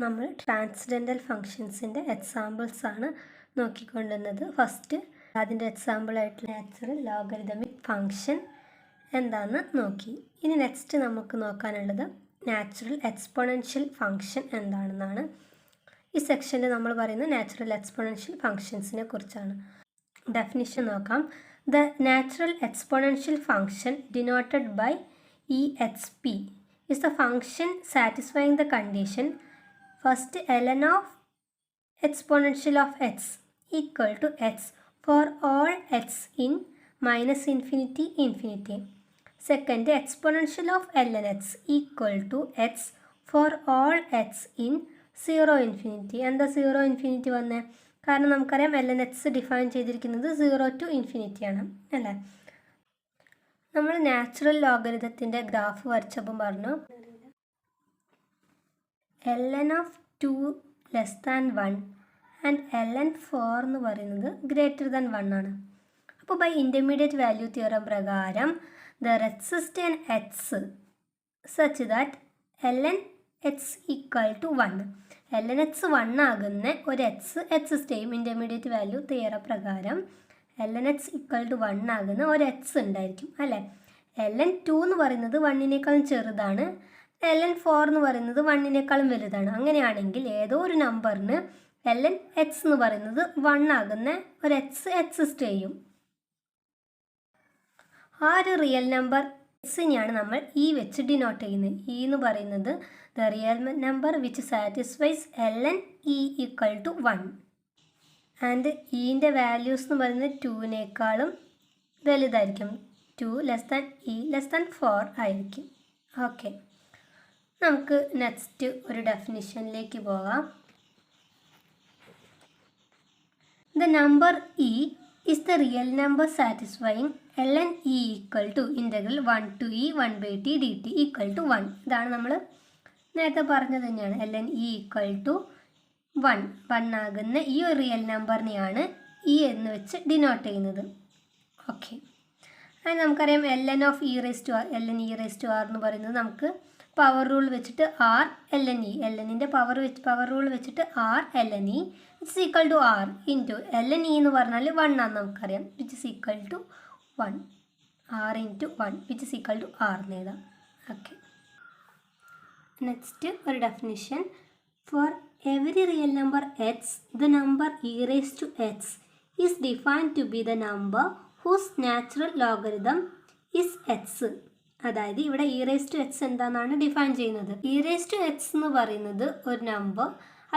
നമ്മൾ transcendental ഫങ്ഷൻസിൻ്റെ examples ആണ് നോക്കിക്കൊണ്ടുവന്നത്. First അതിൻ്റെ എക്സാമ്പിളായിട്ടുള്ള നാച്ചുറൽ ലോഗരിതമിക് ഫങ്ഷൻ എന്താണെന്ന് നോക്കി. ഇനി നെക്സ്റ്റ് നമുക്ക് നോക്കാനുള്ളത് നാച്ചുറൽ എക്സ്പോണൻഷ്യൽ ഫങ്ഷൻ എന്താണെന്നാണ്. ഈ സെക്ഷനിൽ നമ്മൾ പറയുന്നത് നാച്ചുറൽ എക്സ്പോണൻഷ്യൽ ഫങ്ഷൻസിനെ കുറിച്ചാണ്. ഡെഫിനിഷൻ നോക്കാം. The natural exponential function denoted by EXP is the function satisfying the condition first ln of exponential of x equal to x for all x in minus infinity infinity. Second, exponential of ln x equal to x for all x in 0 infinity. എന്താ 0 infinity വന്നേ? കാരണം നമുക്കറിയാം ln x define ചെയ്തിരിക്കുന്നത് 0 to infinity ആണ് അല്ലേ. നമ്മൾ natural ലോഗരിതത്തിൻ്റെ graph വരച്ചപ്പം പറഞ്ഞു ln of 2 less than 1 and ln 4 എന്ന് പറയുന്നത് ഗ്രേറ്റർ ദാൻ 1 ആണ്. അപ്പോൾ ബൈ ഇൻ്റർമീഡിയറ്റ് വാല്യൂ തിയറം പ്രകാരം there exist an X such that ln x equal to 1. ln x 1 ആകുന്ന ഒരു എക്സ് എക്സിസ്റ്റ് ചെയ്യും. ഇൻ്റർമീഡിയറ്റ് വാല്യൂ തിയറം പ്രകാരം ln x ഈക്വൽ ടു 1 ആകുന്ന ഒരു എക്സ് ഉണ്ടായിരിക്കും അല്ലേ. ln 2 എന്ന് പറയുന്നത് 1-നേക്കാളും ചെറുതാണ്, ln 4 എന്ന് പറയുന്നത് 1-നേക്കാളും വലുതാണ്. അങ്ങനെയാണെങ്കിൽ ഏതോ ഒരു നമ്പറിന് ln x എന്ന് പറയുന്നത് 1 ആകുന്ന ഒരു എക്സ് എക്സിസ്റ്റ് ചെയ്യും. ആ ഒരു റിയൽ നമ്പർ എക്സിനെയാണ് നമ്മൾ ഇ വെച്ച് ഡിനോട്ട് ചെയ്യുന്നത്. ഇ എന്ന് പറയുന്നത് the real number which satisfies ln e equal to 1 and ഇൻ്റെ വാല്യൂസ് എന്ന് പറയുന്നത് 2-നേക്കാളും വലുതായിരിക്കും. 2 less than e less than 4 ആയിരിക്കും. ഓക്കെ, നമുക്ക് നെക്സ്റ്റ് ഒരു ഡെഫിനിഷനിലേക്ക് പോകാം. The number e is the real number satisfying ln e equal to integral 1 to e 1/t dt equal to 1. ഇതാണ് നമ്മൾ നേരത്തെ പറഞ്ഞത് തന്നെയാണ്. ln e equal to 1 ആകുന്ന ഈ ഒരു റിയൽ നമ്പറിനെയാണ് ഇ എന്ന് വെച്ച് ഡിനോട്ട് ചെയ്യുന്നത്. ഓക്കെ, അത് നമുക്കറിയാം ln of e raised to r, ln e raised to r എന്ന് പറയുന്നത് നമുക്ക് പവർ റൂൾ വെച്ചിട്ട് r ln e, lnൻ്റെ പവർ റൂൾ വെച്ചിട്ട് r ln e it's equal to r into ln e എന്ന് പറഞ്ഞാൽ 1 ആണെന്ന് നമുക്കറിയാം, which is equal to 1, r into 1 which is equal to r എന്ന് എഴുതാം. ഓക്കെ, നെക്സ്റ്റ് ഒരു definition. For every real number x, the number e raised to x is defined to be the number whose natural logarithm is x. അതായത് ഇവിടെ e raised to x എന്താണെന്നാണ് define ചെയ്യുന്നത്. e raised to x എന്ന് പറയുന്നത് ഒരു number,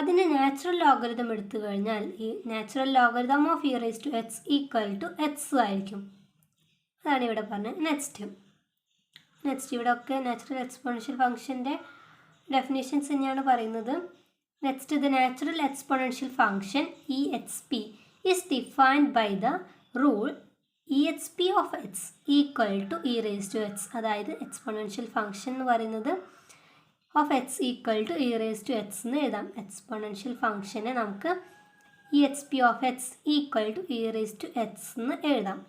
അതിൻ്റെ natural logarithm എടുത്തു കഴിഞ്ഞാൽ ഈ natural logarithm of e raised to x equal to x ആയിരിക്കും. അതാണ് ഇവിടെ പറഞ്ഞത്. നെക്സ്റ്റ് ഇവിടെ ഒക്കെ നാച്ചുറൽ എക്സ്പോണൻഷ്യൽ ഫംഗ്ഷൻ്റെ ഡെഫിനേഷൻസ് തന്നെയാണ് പറയുന്നത്. Next, the natural exponential function EXP is defined by the rule EXP of x equal to e raised to x. അതായത് exponential function എന്ന് പറയുന്നത് of x equal to e raised to x എന്ന് എഴുതാം. Exponential ഫംഗ്ഷനെ നമുക്ക് EXP of x equal to e raised to x എന്ന് എഴുതാം.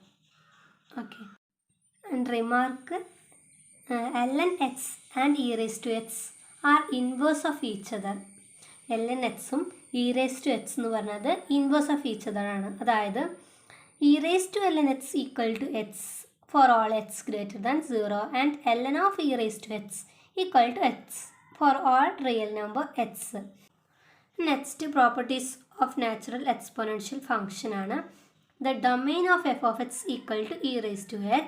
Okay, and remark ln x and e raised to x are inverse of each other. ln എക്സും e raised to x എന്ന് പറഞ്ഞത് inverse of each other ആണ്. അതായത് e raised to ln x equal to x for all x greater than 0 and ln of e raised to x equal to x for all real number x. Next properties of natural exponential function ആണ്. The domain of f of x equal to e raised to x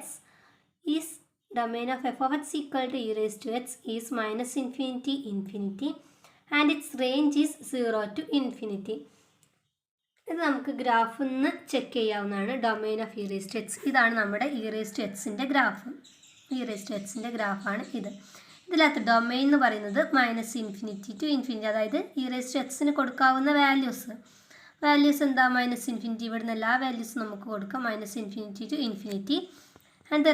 is domain of f of x equal to e raised to x is minus infinity infinity and it's range is 0 to infinity. ഇത് നമുക്ക് ഗ്രാഫിൽ നിന്ന് check ചെയ്യാവുന്നതാണ്. Domain of e raised to x, ഇതാണ് നമ്മുടെ e raised to xൻ്റെ graph. e raised to xൻ്റെ ഗ്രാഫാണ് ഇത്. ഇതിനകത്ത് ഡൊമെയിൻ എന്ന് പറയുന്നത് മൈനസ് ഇൻഫിനിറ്റി ടു ഇൻഫിനിറ്റി, അതായത് e raised to xന് കൊടുക്കാവുന്ന വാല്യൂസ് എന്താ? Minus infinity. ഇവിടുന്ന് എല്ലാ വാല്യൂസും നമുക്ക് കൊടുക്കാം. Minus infinity to infinity. And the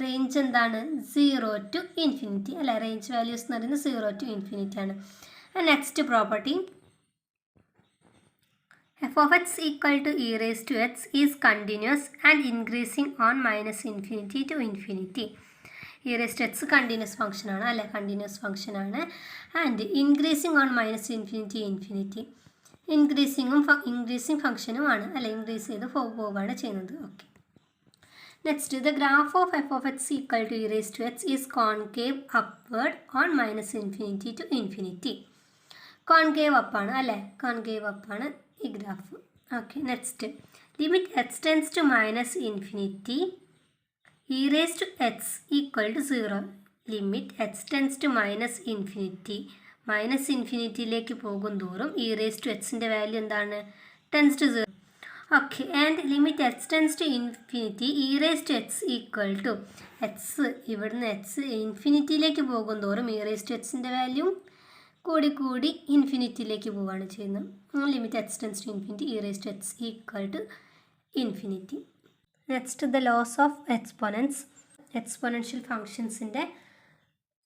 range എന്താണ്? 0 to ഇൻഫിനിറ്റി അല്ലേ. റേഞ്ച് വാല്യൂസ് എന്ന് പറയുന്നത് 0 to ഇൻഫിനിറ്റി ആണ്. Next property, f of x equal to e raised to x is continuous and increasing on minus infinity to infinity. E raise to x continuous ഫംഗ്ഷനാണ് അല്ലേ, continuous ഫംഗ്ഷനാണ്. And increasing on minus infinity infinity, increasing ഫംഗ്ഷനുമാണ് അല്ലെ, increase ചെയ്ത് പോവുകയാണ് ചെയ്യുന്നത്. Okay, next the graph of f of x equal to e raise to x is concave upward on minus infinity to infinity. Concave അപ്പാണ് അല്ലേ, concave അപ്പാണ് ഈ graph. Okay, next limit x tends to minus infinity e raise to x equal to 0. Limit x tends to minus infinity, minus ഇൻഫിനിറ്റിയിലേക്ക് പോകും തോറും e raise to എക്സിൻ്റെ value എന്താണ്, tends to 0. Okay, and limit x tends to infinity e raise to x equal to x, ഇവിടുന്ന് x ഇൻഫിനിറ്റിയിലേക്ക് പോകും തോറും e raise to എക്സിൻ്റെ വാല്യൂ കൂടി കൂടി ഇൻഫിനിറ്റിയിലേക്ക് പോവുകയാണ് ചെയ്യുന്നത്. Limit x tends to infinity e raise to x equal to infinity. Next the laws of exponents, exponential ഫങ്ഷൻസിൻ്റെ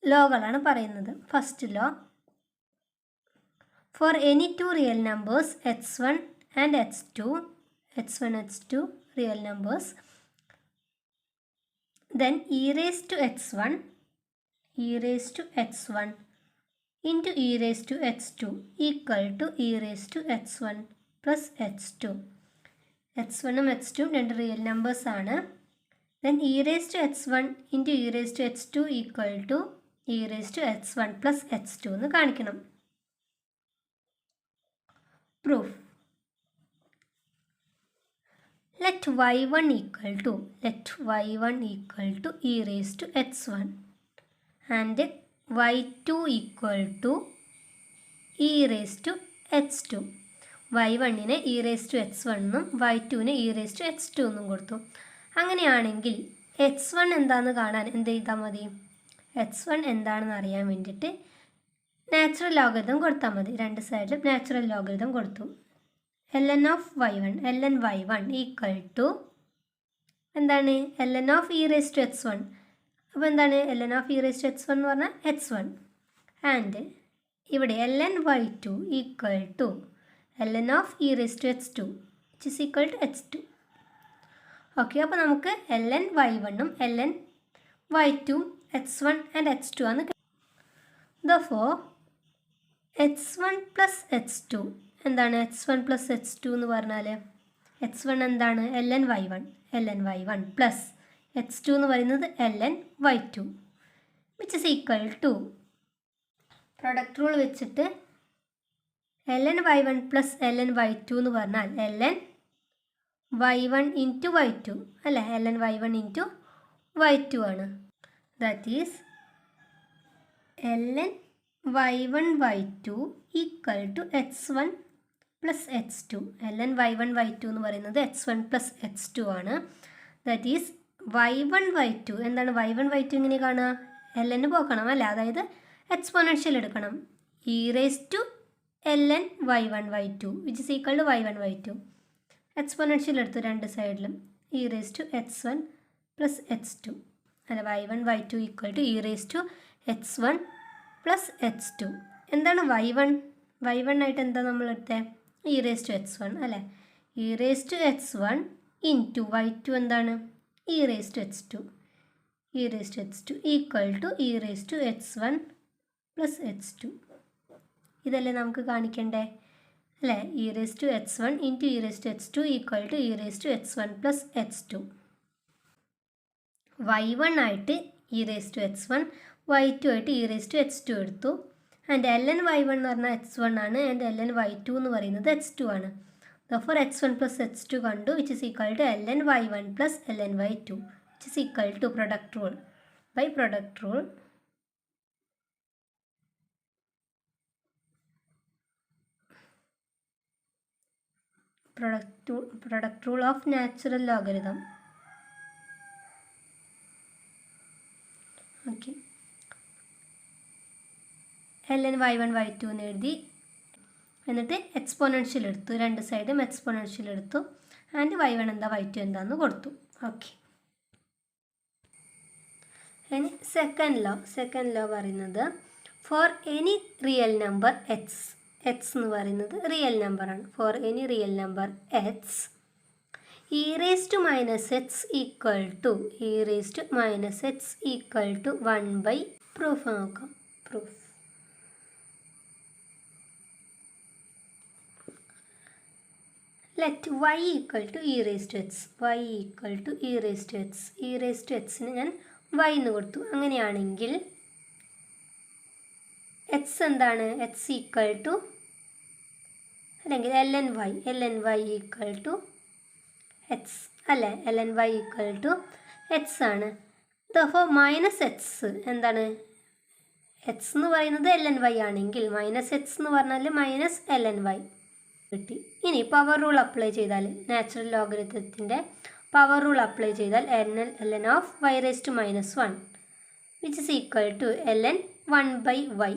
ലോകളാണ് പറയുന്നത്. First law, for any two real numbers x1 and x2, x1 x2 real numbers, then e raised to x1 into e raised to x2 equal to e raised to x1 plus x2. x1 ഉം x2 ഉം രണ്ട് real numbers ആണ്. then e raised to x1 into e raised to x2 equal to e raised to x1 plus x2 എന്ന് കാണിക്കണം. proof, let y1 equal to e raised to x1 and y2 equal to e raised to x2. y1നെ e raised to x1 എന്നും y2നെ e raised to x2 എന്നും കൊടുത്തു. അങ്ങനെയാണെങ്കിൽ x1 എന്താണെന്ന് കാണാൻ എന്ത് ചെയ്താൽ മതി, x1 എന്താണെന്ന് അറിയാൻ വേണ്ടിയിട്ട് നാച്ചുറൽ ലോഗരിതം കൊടുത്താൽ മതി. രണ്ട് സൈഡിലും നാച്ചുറൽ ലോഗരിതം കൊടുത്തു. ln of y1 equal to എന്താണ്, ln of e raised to x1. അപ്പോൾ എന്താണ് ln of e raised to x1 എന്ന് പറഞ്ഞാൽ x1. ആൻഡ് ഇവിടെ ln y2 equal to ln of e raised to x2 which is equal to x2. Okay, അപ്പോൾ നമുക്ക് ln y1 ഉം ln y2 x1 and x2 ആണ്. therefore x1 plus x2 എന്താണ്, x1 plus x2 എന്ന് പറഞ്ഞാൽ x1 എന്താണ് ln y1 plus x2 എന്ന് പറയുന്നത് ln y2 which is equal to product rule വെച്ചിട്ട് ln y1 plus ln y2 എന്ന് പറഞ്ഞാൽ ln y1 ഇൻറ്റു y2 അല്ലേ, ln y1 ഇൻറ്റു y2 ആണ്. That is ln y1 y2 equal to x1 plus x2. ln y1 y2 എന്ന് പറയുന്നത് x1 plus x2 ആണ്. That is y1 y2 എന്താണ്, y1 y2 ഇങ്ങനെ കാണുക, ln പോക്കണം അല്ലേ, അതായത് എക്സ്പോണൻഷ്യൽ എടുക്കണം. e raised to ln y1 y2 which is equal to y1 y2. Exponential എടുത്തു രണ്ട് സൈഡിലും, e raised to x1 plus x2 അല്ല, y1 y2 equal to e raised to x1 plus x2. എന്താണ് y1 ആയിട്ട് എന്താ നമ്മൾ എടുത്തത്, e raised to x1 അല്ലേ, e raised to x1 into y2 എന്താണ് e raised to x2 equal to e raised to x1 plus x2. ഇതല്ലേ നമുക്ക് കാണിക്കണ്ടേ അല്ലേ, e raised to x1 into e raised to x2 equal to e raised to x1 plus x2. y1 ആയിട്ട് e raised to x1, y2 ആയിട്ട് e raised to x2 എടുത്തു. And ln y1 എന്ന് പറഞ്ഞാൽ x1 ആണ്, and ln y2 എന്ന് പറയുന്നത് x2 ആണ്. therefore x1 plus x2 കണ്ടു which is equal to ln y1 plus ln y2 which is equal to product rule. by product rule of natural logarithm. okay, ln y1 y2 എന്ന് എഴുതി, എന്നിട്ട് exponential എടുത്തു, രണ്ട് സൈഡും exponential എടുത്തു, and y1 എന്താ y2 എന്താന്ന് കൊടുത്തു. ഓക്കെ, ഇനി സെക്കൻഡ് ലോ പറയുന്നത് for any real number X എന്ന് പറയുന്നത് റിയൽ നമ്പറാണ്. For any real number X e raised to minus x equal to 1 by proof നോക്കാം. proof let y equal to e raised to x. y equal to e raised to x. e raised to x ന് ഞാൻ y എന്ന് കൊടുത്തു. അങ്ങനെയാണെങ്കിൽ x എന്താണ്? x equal to അല്ലെങ്കിൽ ln y equal to x അല്ലേ? ln y equal to x ആണ്. അപ്പോൾ മൈനസ് എക്സ് എന്താണ്? x എന്ന് പറയുന്നത് ln y ആണെങ്കിൽ മൈനസ് എക്സ് എന്ന് പറഞ്ഞാൽ മൈനസ് ln y കിട്ടി. ഇനി പവർ റൂൾ അപ്ലൈ ചെയ്താൽ, നാച്ചുറൽ ലോഗരിതത്തിൻ്റെ പവർ റൂൾ അപ്ലൈ ചെയ്താൽ ln of y raise to minus 1 which is equal to ln 1 by y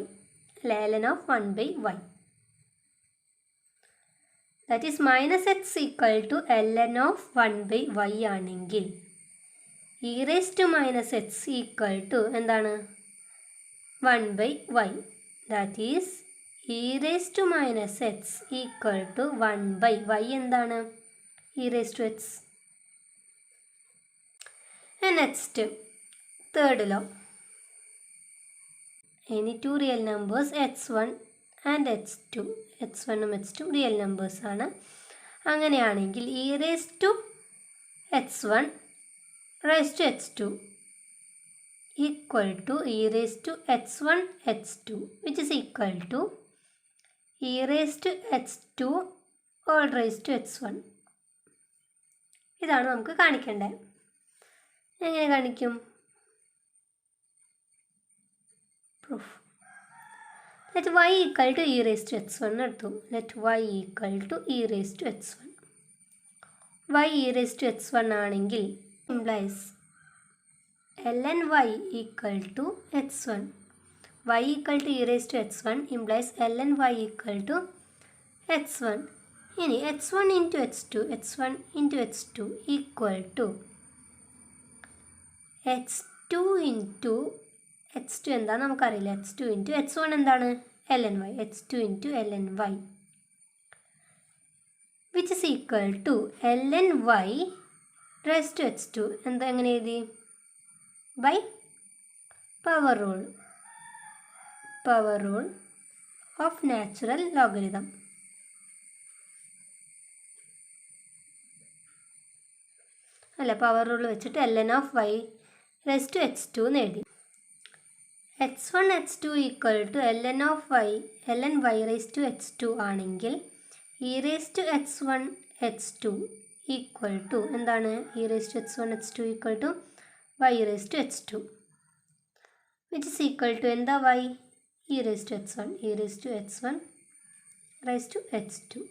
അല്ലെ? ln of 1 by y that is minus X equal to ln of 1 by y ആണെങ്കിൽ e raise to minus X equal to എന്താണ്? 1 by y. That is e raise to minus X equal to 1 by y എന്താണ്? e raise to X. Next third law. Any two real numbers h1 and h2. h1ഉം h2 real numbers ആണ്. അങ്ങനെയാണെങ്കിൽ e raise to h1 raise to h2 equal to e raise to h1 h2 which is equal to e raise to h2 all raise to h1. ഇതാണ് നമുക്ക് കാണിക്കേണ്ടത്. എങ്ങനെ കാണിക്കും? Proof let y equal to e raise to h1 എടുത്തു. Let y equal to e raise to h1. y e raise to h1 ആണെങ്കിൽ implies ln y equal to h1. y equal to e raise to h1 implies ln y equal to h1. ഇനി h1 into h2 equal to h2 into h2 എന്താ നമുക്കറിയില്ല. h2 into h1 എന്താണ്? ln y. h2 into ln y which is equal to ln y raise to h2 എന്താ? എങ്ങനെ എഴുതി? By power rule of natural logarithm. അല്ല, power rule വെച്ചിട്ട് ln of y raise to h2 എന്ന് എഴുതി. h1 h2 equal to ln y raise to h2 ആണെങ്കിൽ e raise to h1 h2 equal to എന്താണ്? e raise to h1 h2 equal to y raise to h2 which is equal to എന്താ? y e raise to h1 raise to h2.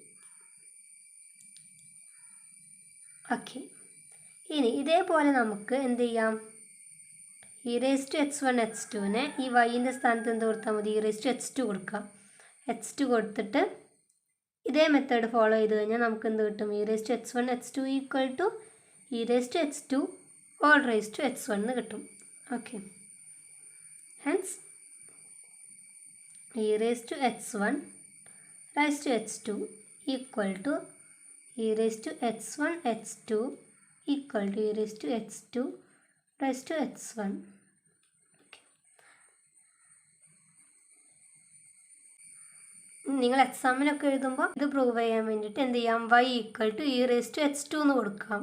Okay. ഇനി ഇതേപോലെ നമുക്ക് എന്ത് ചെയ്യാം? e raise to h1 h2നെ ഈ yൻ്റെ സ്ഥാനത്ത് എന്ത് കൊടുത്താൽ മതി? e റേസ് ടു h2 കൊടുക്കാം. h2 കൊടുത്തിട്ട് ഇതേ മെത്തേഡ് ഫോളോ ചെയ്ത് കഴിഞ്ഞാൽ നമുക്ക് എന്ത് കിട്ടും? e raise to h1 h2 equal to e raise to h2 all raise to h1 എന്ന് കിട്ടും. Okay. Hence e raise to h1 raise to h2 equal to e raise to h1 h2 equal to e raise to h2 raise to h1. നിങ്ങൾ എക്സാമിനൊക്കെ എഴുതുമ്പോൾ ഇത് prove ചെയ്യാൻ വേണ്ടിയിട്ട് എന്ത് ചെയ്യാം? y equal to e raise to h2 എന്ന് കൊടുക്കാം.